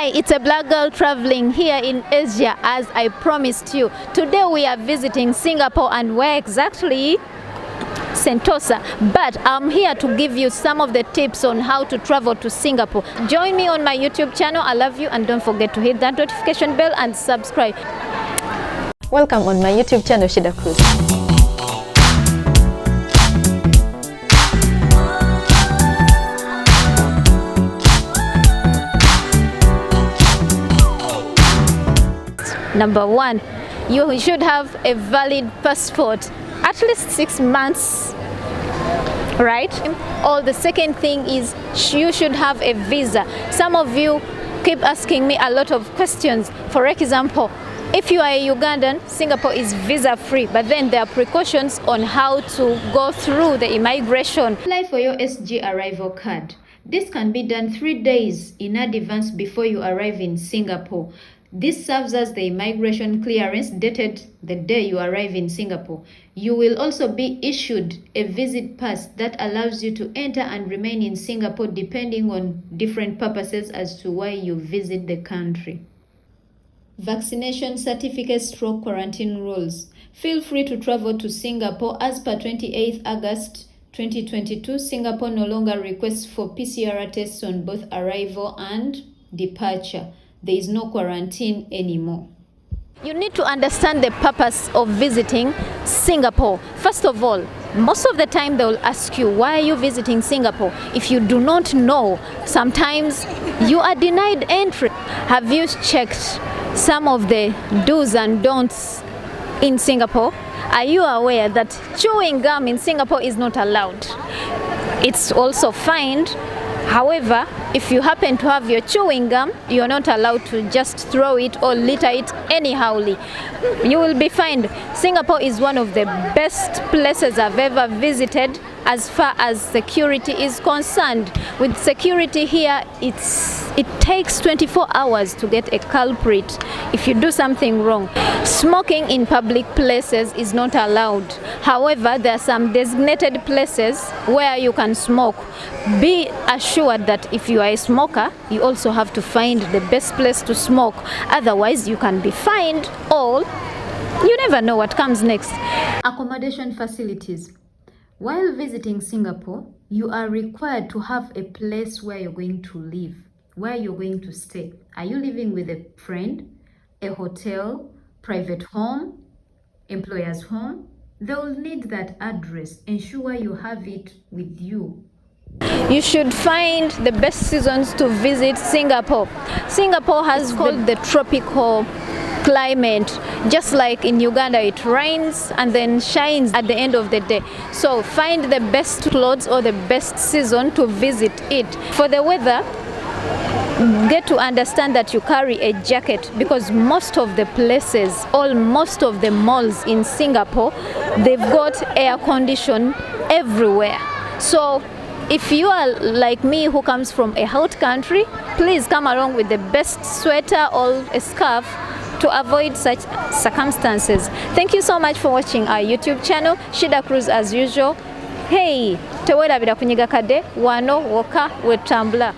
Hi, it's a black girl traveling here in Asia as I promised you. Today we are visiting Singapore, and where exactly? Sentosa. But I'm here to give you some of the tips on how to travel to Singapore. Join me on my YouTube channel. I love you, and don't forget to hit that notification bell and subscribe. Welcome on my YouTube channel, Sheeda Kruise. Number one, you should have a valid passport, at least 6 months, right? Or the second thing is you should have a visa. Some of you keep asking me a lot of questions. For example, if you are a Ugandan, Singapore is visa free, but then there are precautions on how to go through the immigration. Apply for your SG arrival card. This can be done 3 days in advance before you arrive in Singapore. This serves as the immigration clearance dated the day you arrive in Singapore. You will also be issued a visit pass that allows you to enter and remain in Singapore depending on different purposes as to why you visit the country. Vaccination certificates / quarantine rules. Feel free to travel to Singapore. As per 28th August 2022, Singapore no longer requests for PCR tests on both arrival and departure. There is no quarantine anymore. You need to understand the purpose of visiting Singapore. First of all, most of the time they will ask you, why are you visiting Singapore? If you do not know, sometimes you are denied entry. Have you checked some of the do's and don'ts in Singapore? Are you aware that chewing gum in Singapore is not allowed? It's also fined. However, if you happen to have your chewing gum, you're not allowed to just throw it or litter it anyhowly. You will be fined. Singapore is one of the best places I've ever visited as far as security is concerned. With security here, it takes 24 hours to get a culprit if you do something wrong. Smoking in public places is not allowed. However, there are some designated places where you can smoke. Be assured that if you are a smoker, you also have to find the best place to smoke. Otherwise, you can be fined, or you never know what comes next. Accommodation facilities. While visiting Singapore, you are required to have a place where you're going to live, where you're going to stay. Are you living with a friend, a hotel, private home, employer's home? They will need that address. Ensure you have it with you. You should find the best seasons to visit Singapore. Singapore has called the tropical climate. Just like in Uganda, it rains and then shines at the end of the day. So find the best clothes or the best season to visit it. For the weather, get to understand that you carry a jacket, because most of the places, most of the malls in Singapore, they've got air condition everywhere. So if you are like me who comes from a hot country, please come along with the best sweater or a scarf to avoid such circumstances. Thank you so much for watching our YouTube channel, Sheeda Kruise as usual. Hey, tewerabira kunyiga kade, wano woka wetambula.